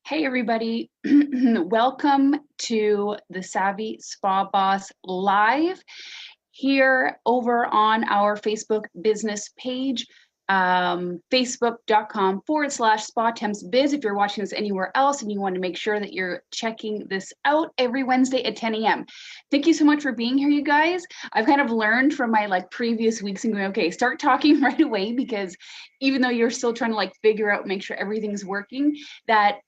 Hey everybody, welcome to the Savvy Spa Boss Live here over on our Facebook business page, facebook.com/SpaTempsBiz. If you're watching this anywhere else and you want to make sure that you're checking this out every Wednesday at 10 a.m. Thank you so much for being here, you guys. I've kind of learned from my previous weeks and going, okay, start talking right away, because even though you're still trying to figure out, make sure everything's working, that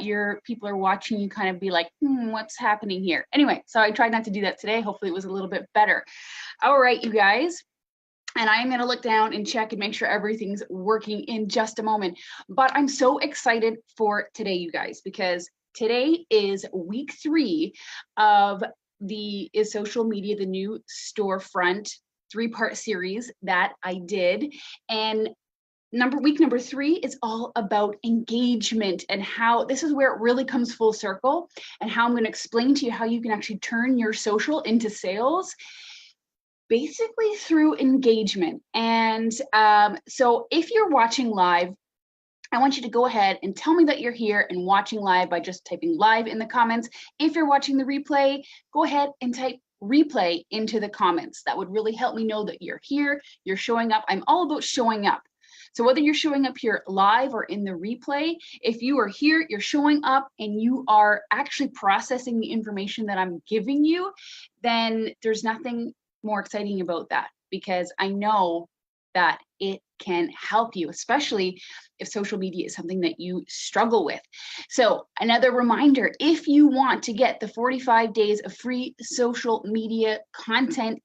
your people are watching you kind of be like, what's happening here? Anyway, so I tried not to do that today. Hopefully it was a little bit better. All right, you guys. And I'm going to look down and check and make sure everything's working in just a moment. But I'm so excited for today, you guys, because today is week 3 of the Is Social Media the New Storefront 3-part series that I did. And week number 3 is all about engagement, and how this is where it really comes full circle, and how I'm going to explain to you how you can actually turn your social into sales basically through engagement. And so if you're watching live, I want you to go ahead and tell me that you're here and watching live by just typing live in the comments. If you're watching the replay, go ahead and type replay into the comments. That would really help me know that you're here, you're showing up. I'm all about showing up. So whether you're showing up here live or in the replay, if you are here, you're showing up and you are actually processing the information that I'm giving you, then there's nothing more exciting about that, because I know that it can help you, especially if social media is something that you struggle with. So another reminder, if you want to get the 45 days of free social media content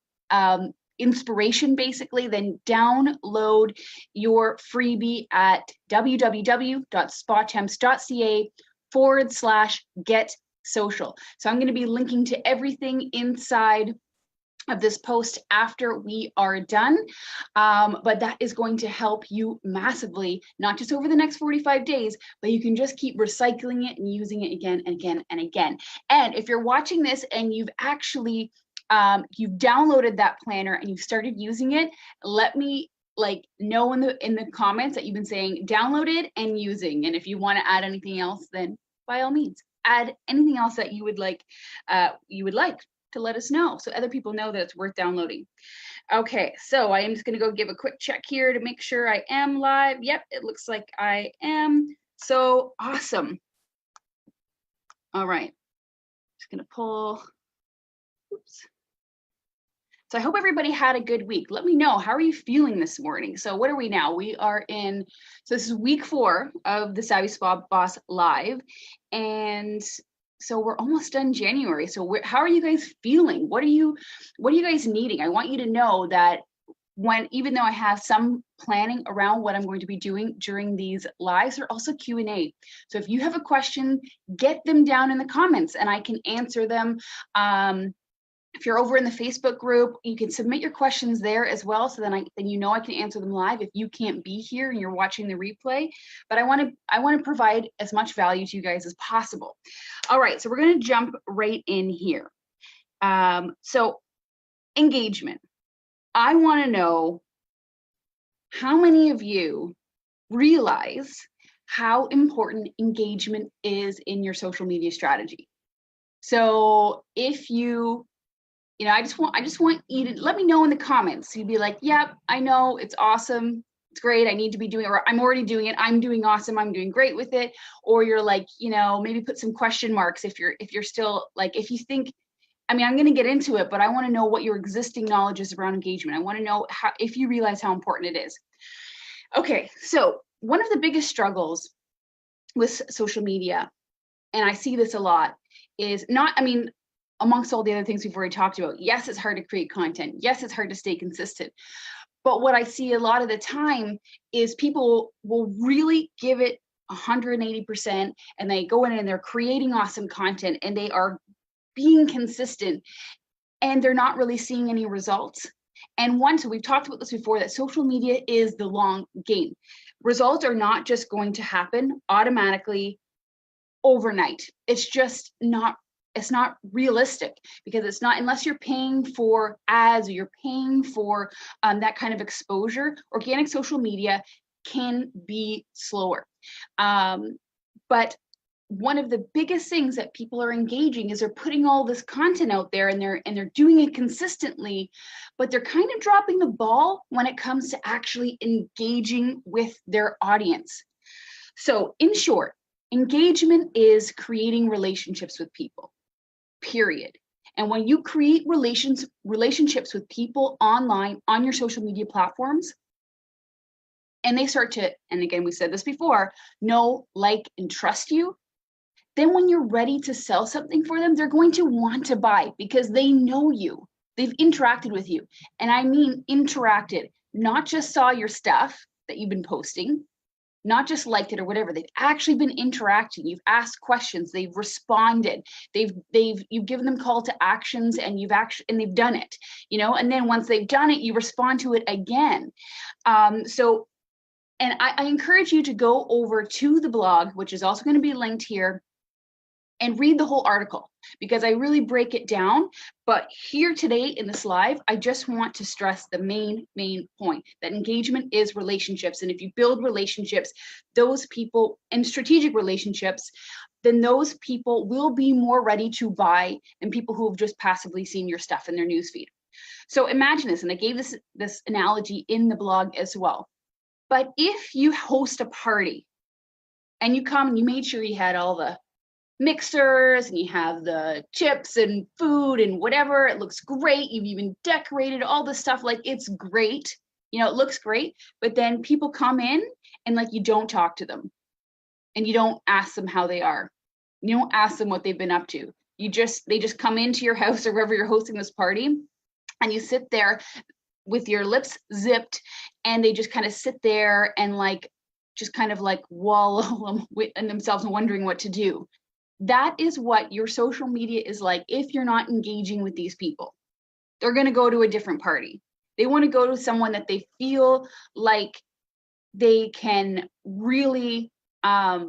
inspiration, basically, then download your freebie at www.spatemps.ca/get-social. So I'm going to be linking to everything inside of this post after we are done, but that is going to help you massively, not just over the next 45 days, but you can just keep recycling it and using it again and again and again. And if you're watching this and you've actually you've downloaded that planner and you've started using it, let me know in the comments that you've been saying downloaded and using. And if you want to add anything else, then by all means add anything else that you would like to let us know, so other people know that it's worth downloading. Okay, so I am just going to go give a quick check here to make sure I am live. Yep, it looks like I am. So awesome. All right, just going to pull. Oops. So I hope everybody had a good week. Let me know, how are you feeling this morning? So what are we now? We are in, so this is week 4 of the Savvy Spa Boss Live, and so we're almost done January. So how are you guys feeling? What are you guys needing? I want you to know that even though I have some planning around what I'm going to be doing during these lives, they're also Q&A. So if you have a question, get them down in the comments and I can answer them. If you're over in the Facebook group, you can submit your questions there as well, so then I can answer them live if you can't be here and you're watching the replay. But I want to provide as much value to you guys as possible. All right, so we're going to jump right in here. So engagement. I want to know how many of you realize how important engagement is in your social media strategy. So if I just want you to let me know in the comments. You'd be like, yep, I know, it's awesome, it's great, I need to be doing it, or I'm already doing it, I'm doing awesome, I'm doing great with it. Or you're like, maybe put some question marks if you're still if you think, I'm going to get into it, but I want to know what your existing knowledge is around engagement. I want to know if you realize how important it is. Okay, so one of the biggest struggles with social media, and I see this a lot, is amongst all the other things we've already talked about, yes, it's hard to create content. Yes, it's hard to stay consistent. But what I see a lot of the time is people will really give it 180%, and they go in and they're creating awesome content and they are being consistent, and they're not really seeing any results. And so we've talked about this before, that social media is the long game. Results are not just going to happen automatically overnight. It's just not realistic, because it's not, unless you're paying for ads or you're paying for that kind of exposure. Organic social media can be slower. But one of the biggest things that people are engaging is they're putting all this content out there, and they're doing it consistently, but they're kind of dropping the ball when it comes to actually engaging with their audience. So in short, engagement is creating relationships with people, period. And when you create relationships with people online on your social media platforms, and they start to, and again, we said this before, know, like, and trust you, then when you're ready to sell something for them, they're going to want to buy because they know you. They've interacted with you. And I mean interacted, not just saw your stuff that you've been posting, not just liked it or whatever. They've actually been interacting. You've asked questions, they've responded, you've given them call to actions, and they've done it, you know, and then once they've done it, you respond to it again. And I encourage you to go over to the blog, which is also going to be linked here, and read the whole article, because I really break it down. But here today in this live, I just want to stress the main point, that engagement is relationships. And if you build relationships, those people, and strategic relationships, then those people will be more ready to buy than people who have just passively seen your stuff in their newsfeed. So imagine this, and I gave this analogy in the blog as well. But if you host a party and you come and you made sure you had all the mixers and you have the chips and food and whatever, it looks great, you've even decorated all the stuff, like it's great, you know, it looks great, but then people come in and like you don't talk to them, and you don't ask them how they are, you don't ask them what they've been up to, they just come into your house or wherever you're hosting this party, and you sit there with your lips zipped, and they just kind of sit there and like just kind of like wallow in themselves and wondering what to do. That is what your social media is like if you're not engaging with these people. They're going to go to a different party. They want to go to someone that they feel like they can really, that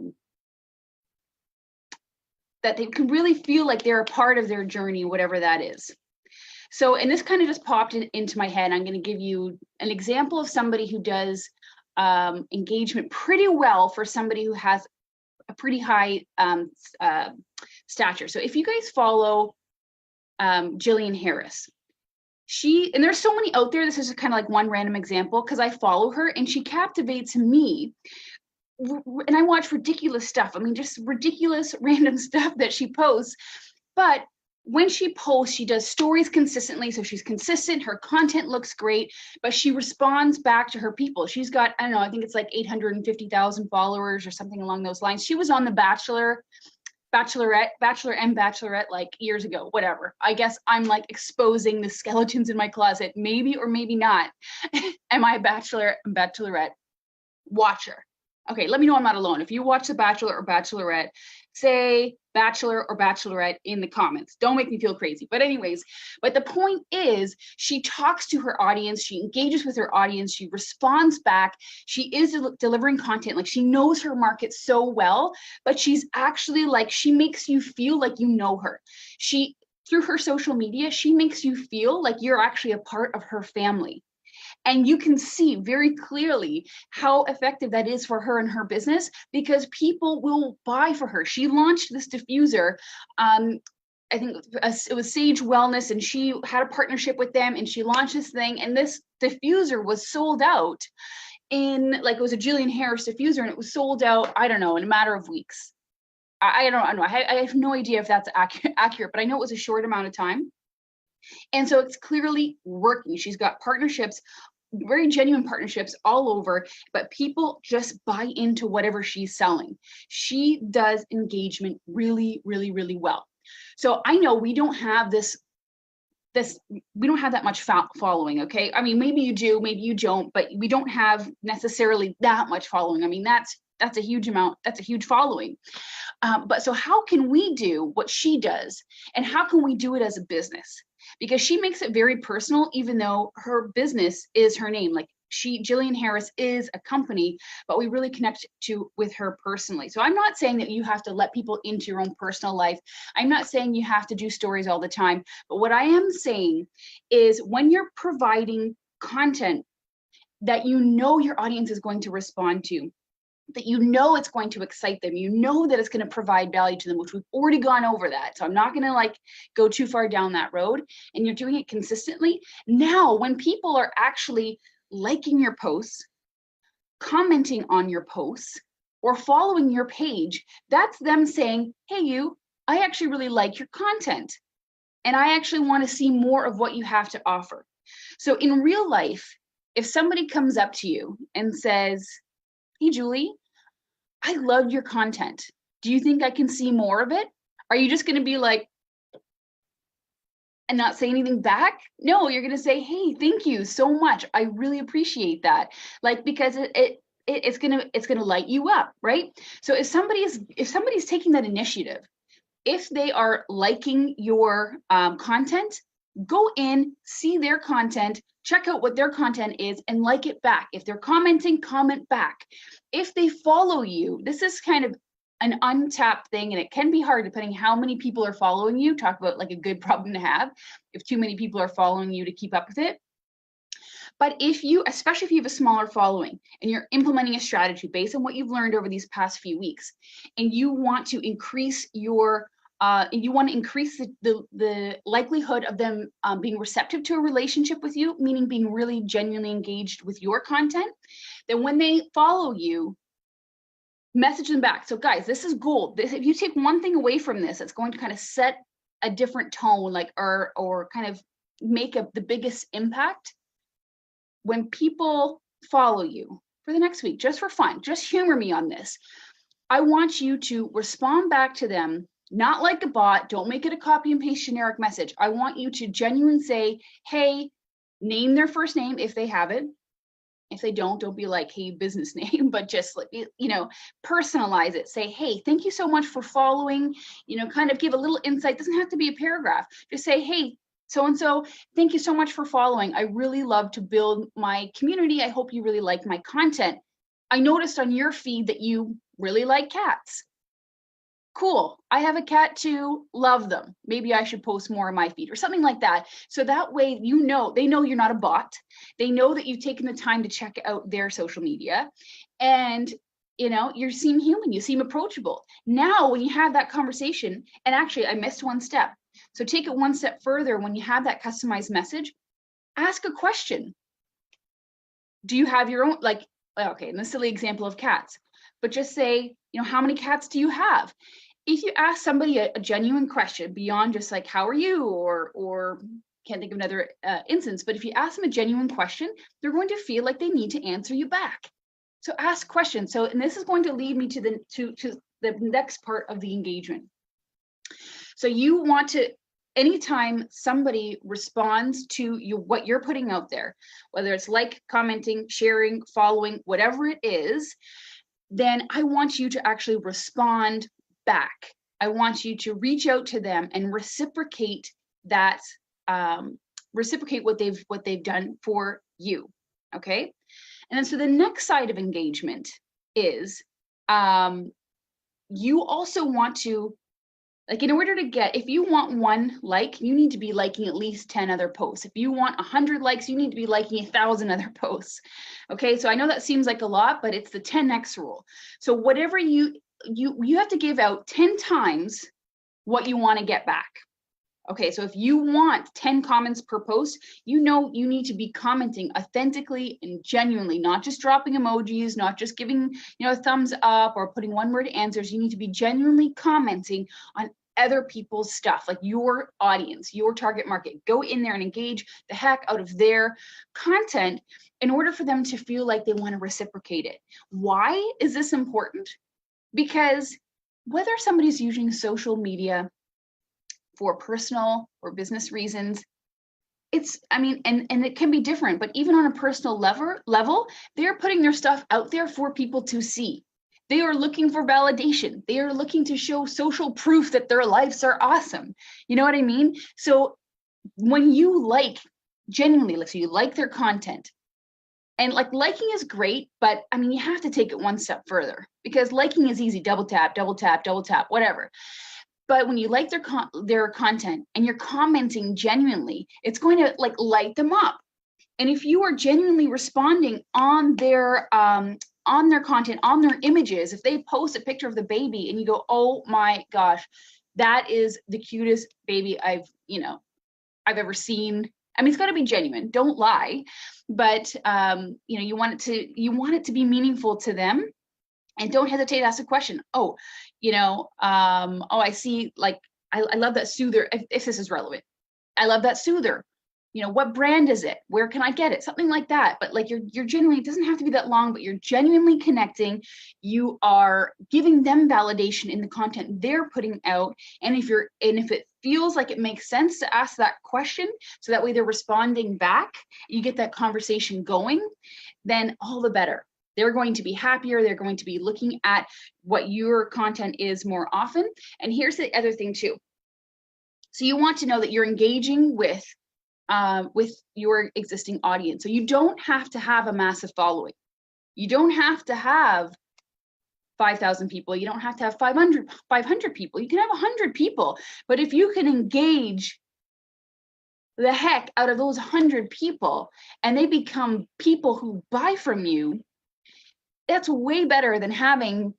they can really feel like they're a part of their journey, whatever that is. So, and this kind of just popped into my head. I'm going to give you an example of somebody who does engagement pretty well for somebody who has a pretty high stature. So if you guys follow Jillian Harris, and there's so many out there, this is kind of like one random example because I follow her and she captivates me. And I watch ridiculous stuff. I mean, just ridiculous random stuff that she posts. But when she posts, she does stories consistently. So she's consistent, her content looks great, but she responds back to her people. She's got, I don't know, I think it's like 850,000 followers or something along those lines. She was on The Bachelor and Bachelorette like years ago, whatever. I guess I'm like exposing the skeletons in my closet, maybe or maybe not. Am I a Bachelor and Bachelorette watcher? Okay, let me know I'm not alone. If you watch The Bachelor or Bachelorette, say Bachelor or Bachelorette in the comments. Don't make me feel crazy. But anyways, but the point is, she talks to her audience, she engages with her audience, she responds back, she is delivering content, like she knows her market so well, but she's actually like, she makes you feel like you know her. Through her social media, she makes you feel like you're actually a part of her family. And you can see very clearly how effective that is for her and her business, because people will buy for her. She launched this diffuser. I think it was Sage Wellness, and she had a partnership with them, and she launched this thing. And this diffuser was sold out in, like, it was a Jillian Harris diffuser, and it was sold out, I don't know, in a matter of weeks. I don't know. I have no idea if that's accurate, but I know it was a short amount of time. And so it's clearly working. She's got partnerships, very genuine partnerships all over, but people just buy into whatever she's selling. She does engagement really, really, really well. So I know we don't have we don't have that much following, okay? I mean, maybe you do, maybe you don't, but we don't have necessarily that much following. I mean, that's a huge amount, that's a huge following. But so how can we do what she does, and how can we do it as a business? Because she makes it very personal, even though her business is her name. Like, Jillian Harris is a company, but we really connect with her personally. So I'm not saying that you have to let people into your own personal life. I'm not saying you have to do stories all the time. But what I am saying is, when you're providing content that you know your audience is going to respond to, that you know it's going to excite them, you know that it's going to provide value to them, which we've already gone over that. So I'm not going to like go too far down that road, and you're doing it consistently. Now, when people are actually liking your posts, commenting on your posts, or following your page, that's them saying, hey, I actually really like your content, and I actually want to see more of what you have to offer. So in real life, if somebody comes up to you and says, hey, Julie, I loved your content. Do you think I can see more of it? Are you just going to be like, and not say anything back? No, you're going to say, hey, thank you so much. I really appreciate that. Like, because it's going to light you up, right? So if somebody's taking that initiative, if they are liking your content, go in, see their content, check out what their content is, and like it back. If they're commenting, comment back. If they follow you, this is kind of an untapped thing, and it can be hard depending how many people are following you. Talk about like a good problem to have if too many people are following you to keep up with it. But if you, especially if you have a smaller following and you're implementing a strategy based on what you've learned over these past few weeks, and you want to increase your the likelihood of them being receptive to a relationship with you, meaning being really genuinely engaged with your content, then when they follow you, message them back. So guys, this is gold. If you take one thing away from this, it's going to kind of set a different tone, like or kind of make the biggest impact. When people follow you for the next week, just for fun, just humor me on this. I want you to respond back to them, not like a bot. Don't make it a copy and paste generic message. I want you to genuinely say, hey, name their first name if they have it. If they don't be like, hey, business name, but just like, personalize it. Say, hey, thank you so much for following, kind of give a little insight. Doesn't have to be a paragraph. Just say, hey, so-and-so, thank you so much for following. I really love to build my community. I hope you really like my content. I noticed on your feed that you really like cats. Cool. I have a cat too. Love them. Maybe I should post more on my feed or something like that. So that way, they know you're not a bot. They know that you've taken the time to check out their social media, and you seem human. You seem approachable. Now, when you have that conversation, and actually I missed one step. So take it one step further. When you have that customized message, ask a question. Do you have your own, okay, in the silly example of cats, but just say, how many cats do you have? If you ask somebody a genuine question beyond just like, how are you? Or can't think of another instance, but if you ask them a genuine question, they're going to feel like they need to answer you back. So ask questions. So, and this is going to lead me to the next part of the engagement. So you want to, anytime somebody responds to what you're putting out there, whether it's like, commenting, sharing, following, whatever it is, then I want you to actually respond back. I want you to reach out to them and reciprocate that, reciprocate what they've done for you. Okay. And then so the next side of engagement is you also want to, like, in order to get, if you want 1 like, you need to be liking at least 10 other posts. If you want 100 likes, you need to be liking 1,000 other posts. Okay, so I know that seems like a lot, but it's the 10x rule. So whatever you have to give out 10 times what you want to get back. Okay, so if you want 10 comments per post, you need to be commenting authentically and genuinely, not just dropping emojis, not just giving a thumbs up or putting one-word answers. You need to be genuinely commenting on other people's stuff, like your audience, your target market. Go in there and engage the heck out of their content in order for them to feel like they want to reciprocate it. Why is this important? Because whether somebody's using social media for personal or business reasons, and it can be different, but even on a personal level, they're putting their stuff out there for people to see. They are looking for validation. They are looking to show social proof that their lives are awesome. You know what I mean? So when you genuinely, so you like their content, and liking is great, but you have to take it one step further, because liking is easy, double tap, whatever. But when you like their content and you're commenting genuinely, it's going to light them up. And if you are genuinely responding on their on their content, on their images, if they post a picture of the baby and you go, oh my gosh, that is the cutest baby I've ever seen. I mean, it's got to be genuine, don't lie, but you want it to be meaningful to them. And don't hesitate to ask a question. Oh, I see, like, I love that soother, if this is relevant. I love that soother. What brand is it? Where can I get it? Something like that. But like you're genuinely, it doesn't have to be that long, but you're genuinely connecting. You are giving them validation in the content they're putting out. And if it feels like it makes sense to ask that question, so that way they're responding back, you get that conversation going, then all the better. They're going to be happier. They're going to be looking at what your content is more often. And here's the other thing too. So you want to know that you're engaging with your existing audience. So you don't have to have a massive following. You don't have to have 5,000 people. You don't have to have 500 people. You can have 100 people. But if you can engage the heck out of those 100 people and they become people who buy from you, that's way better than having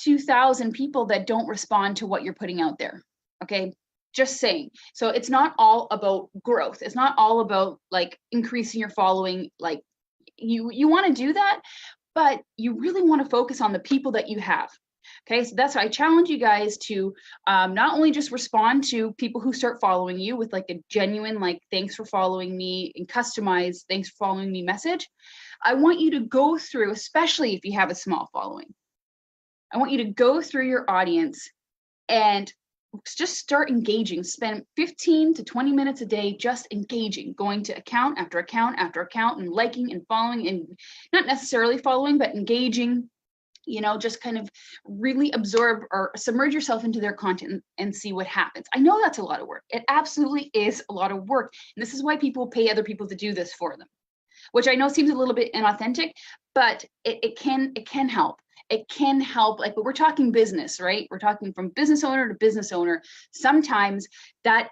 2,000 people that don't respond to what you're putting out there. Okay. Just saying. So it's not all about growth. It's not all about like increasing your following. Like you want to do that, but you really want to focus on the people that you have. Okay, so that's why I challenge you guys to not only just respond to people who start following you with like a genuine, like, thanks for following me, and customized thanks for following me message. I want you to go through, especially if you have a small following, I want you to go through your audience and just start engaging. Spend 15 to 20 minutes a day just engaging, going to account after account after account and liking and following, and not necessarily following, but engaging, just kind of really absorb or submerge yourself into their content and see what happens. I know that's a lot of work. It absolutely is a lot of work. And this is why people pay other people to do this for them, which I know seems a little bit inauthentic, but it can help. It can help. Like, but we're talking business, right? We're talking from business owner to business owner. Sometimes that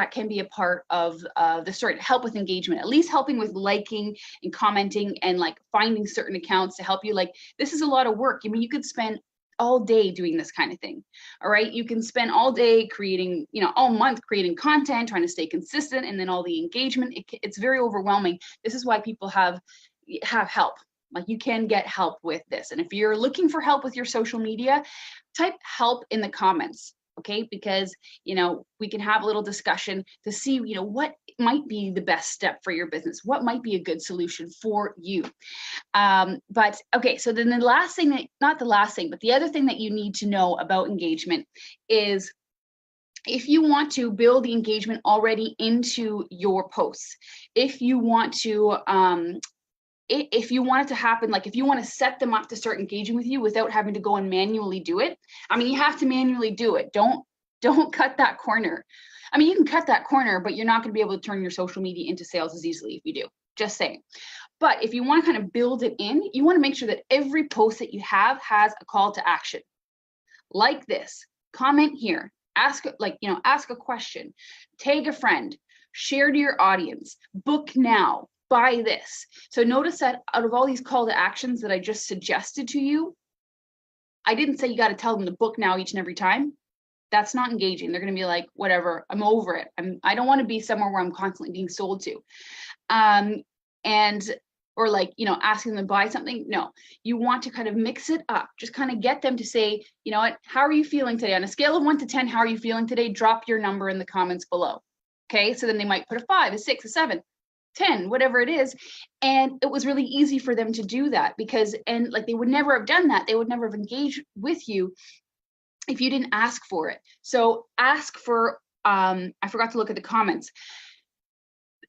can be a part of the story to help with engagement, at least helping with liking and commenting and like finding certain accounts to help you. Like, this is a lot of work. I mean, you could spend all day doing this kind of thing. All right. You can spend all day creating, all month creating content, trying to stay consistent, and then all the engagement. It's very overwhelming. This is why people have help. Like, you can get help with this. And if you're looking for help with your social media, type help in the comments. Okay. Because, we can have a little discussion to see, what might be the best step for your business. What might be a good solution for you. But okay. So then the other thing that you need to know about engagement is, if you want to build the engagement already into your posts, if you want it to happen, like if you want to set them up to start engaging with you without having to go and manually do it, I mean, you have to manually do it. Don't cut that corner. I mean, you can cut that corner, but you're not going to be able to turn your social media into sales as easily if you do. Just saying. But if you want to kind of build it in, you want to make sure that every post that you have has a call to action. Like this, comment here, ask a question, tag a friend, share to your audience, book now, buy this. So notice that out of all these call to actions that I just suggested to you, I didn't say you got to tell them to book now each and every time. That's not engaging. They're going to be like, whatever, I'm over it. I don't want to be somewhere where I'm constantly being sold to. Or like, asking them to buy something. No, you want to kind of mix it up. Just kind of get them to say, you know what, how are you feeling today? On a scale of 1 to 10, how are you feeling today? Drop your number in the comments below. Okay, so then they might put a 5, a 6, a 7, 10, whatever it is. And it was really easy for them to do that they would never have done that. They would never have engaged with you if you didn't ask for it. So ask for, I forgot to look at the comments,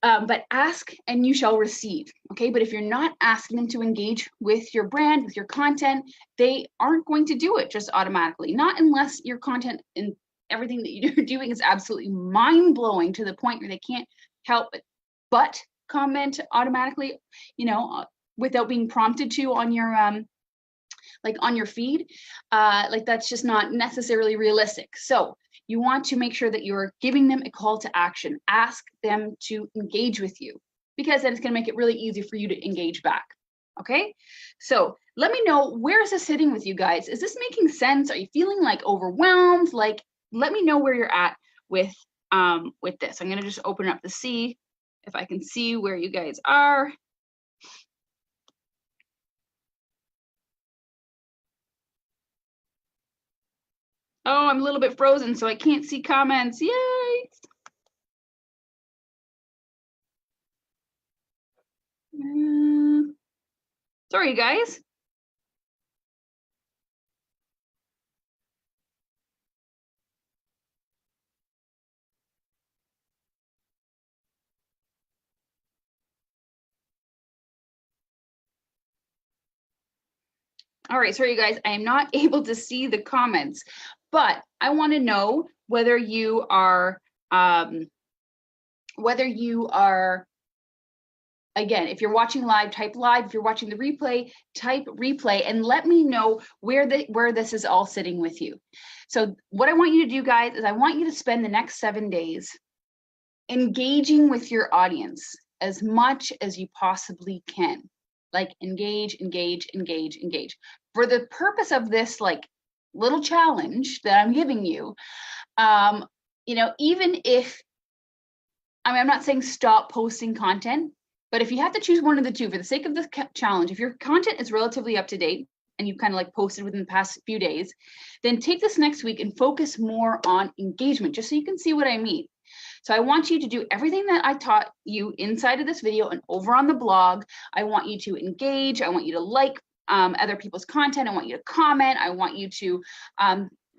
but ask and you shall receive. Okay, but if you're not asking them to engage with your brand, with your content, they aren't going to do it just automatically. Not unless your content and everything that you're doing is absolutely mind-blowing to the point where they can't help but comment automatically, without being prompted to on your on your feed. That's just not necessarily realistic. So you want to make sure that you're giving them a call to action. Ask them to engage with you, because then it's going to make it really easy for you to engage back. Okay, so let me know, where is this sitting with you guys? Is this making sense? Are you feeling like overwhelmed? Like, let me know where you're at with this. I'm gonna just open up to see if I can see where you guys are. Oh, I'm a little bit frozen, so I can't see comments. Yay! Sorry, guys. All right, sorry, you guys. I am not able to see the comments, but I want to know whether you are, again, if you're watching live, type live. If you're watching the replay, type replay, and let me know where this is all sitting with you. So what I want you to do, guys, is I want you to spend the next 7 days engaging with your audience as much as you possibly can. Like engage, engage, engage, engage. For the purpose of this like little challenge that I'm giving you, you know, even if, I mean, I'm not saying stop posting content, but if you have to choose one of the two for the sake of the challenge, if your content is relatively up to date and you've kind of like posted within the past few days, then take this next week and focus more on engagement, just so you can see what I mean. So I want you to do everything that I taught you inside of this video and over on the blog. I want you to engage. I want you to like other people's content. I want you to comment. I want you to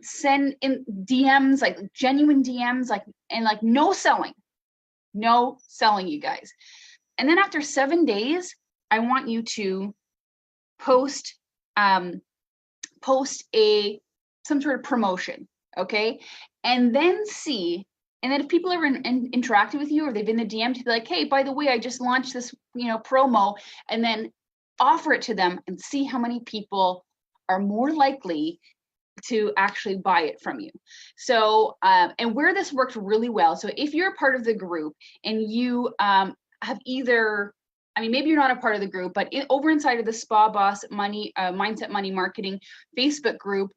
send in DMs, like genuine DMs, like, and like no selling, you guys. And then after 7 days, I want you to post some sort of promotion, okay? And then see, and then if people ever interacted with you or they've been the DM to be like, hey, by the way, I just launched this, you know, promo, and then offer it to them and see how many people are more likely to actually buy it from you. So, and where this worked really well. So if you're a part of the group and you have either, I mean, maybe you're not a part of the group, but over inside of the Spa Boss Money, Mindset Money Marketing Facebook group,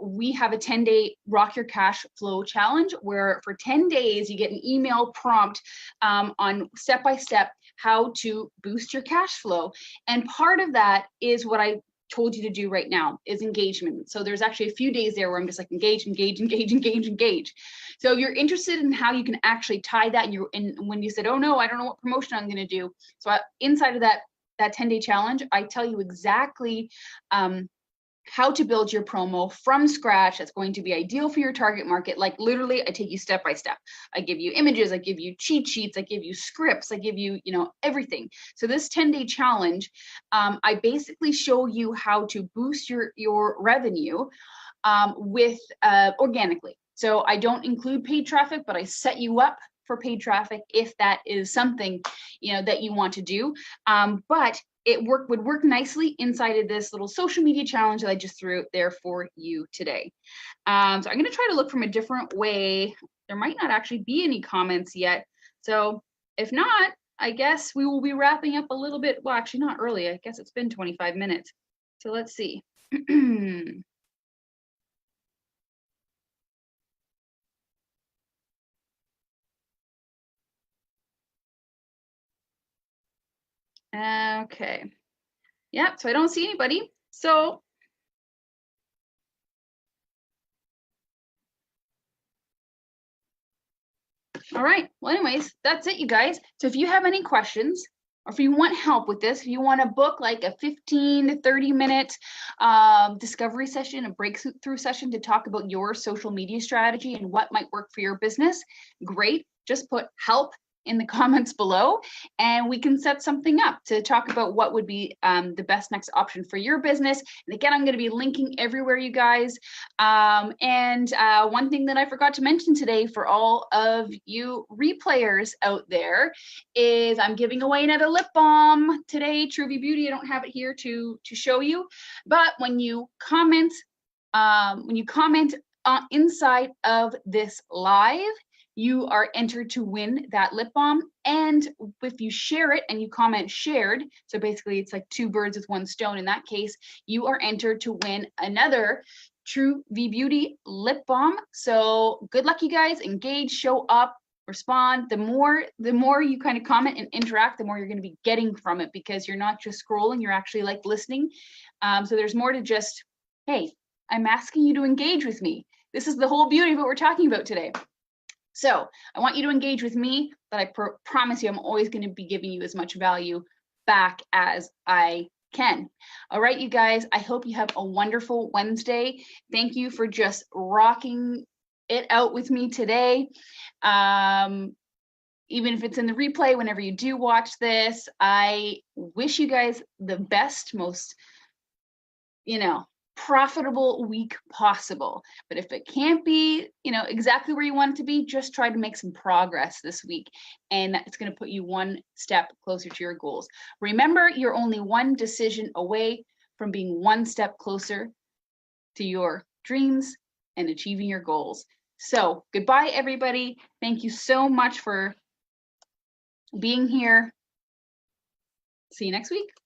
we have a 10-day Rock Your Cash Flow challenge where for 10 days you get an email prompt on step-by-step how to boost your cash flow. And part of that is what I told you to do right now, is engagement. So there's actually a few days there where I'm just like engage, engage, engage, engage, engage. So if you're interested in how you can actually tie that, and when you said, oh no, I don't know what promotion I'm going to do. So inside of that 10-day challenge, I tell you exactly how to build your promo from scratch that's going to be ideal for your target market. Like literally, I take you step by step. I give you images, I give you cheat sheets, I give you scripts, I give you, you know, everything. So this 10-day challenge, I basically show you how to boost your revenue with organically. So I don't include paid traffic, but I set you up for paid traffic if that is something, you know, that you want to do. But it would work nicely inside of this little social media challenge that I just threw there for you today. So I'm going to try to look from a different way. There might not actually be any comments yet. So if not, I guess we will be wrapping up a little bit. Well, actually not early. I guess it's been 25 minutes. So let's see. Okay. Yeah, so I don't see anybody. So all right, well, anyways, that's it, you guys. So if you have any questions, or if you want help with this, if you want to book like a 15 to 30 minute discovery session, a breakthrough session to talk about your social media strategy and what might work for your business, great. Just put help in the comments below and we can set something up to talk about what would be the best next option for your business. And again, I'm going to be linking everywhere, you guys. One thing that I forgot to mention today for all of you replayers out there is I'm giving away another lip balm today, Truvy Beauty. I don't have it here to show you, but when you comment inside of this live, you are entered to win that lip balm. And if you share it and you comment shared, so basically it's like 2 birds with 1 stone in that case, you are entered to win another True V Beauty lip balm. So good luck, you guys. Engage, show up, respond. The more you kind of comment and interact, the more you're going to be getting from it, because you're not just scrolling, you're actually like listening. So there's more to just, hey, I'm asking you to engage with me. This is the whole beauty of what we're talking about today. So I want you to engage with me, but I promise you I'm always going to be giving you as much value back as I can. All right, you guys, I hope you have a wonderful Wednesday. Thank you for just rocking it out with me today. Even if it's in the replay, whenever you do watch this, I wish you guys the best, most, profitable week possible. But if it can't be, exactly where you want it to be, just try to make some progress this week. And it's going to put you one step closer to your goals. Remember, you're only one decision away from being one step closer to your dreams and achieving your goals. So goodbye, everybody. Thank you so much for being here. See you next week.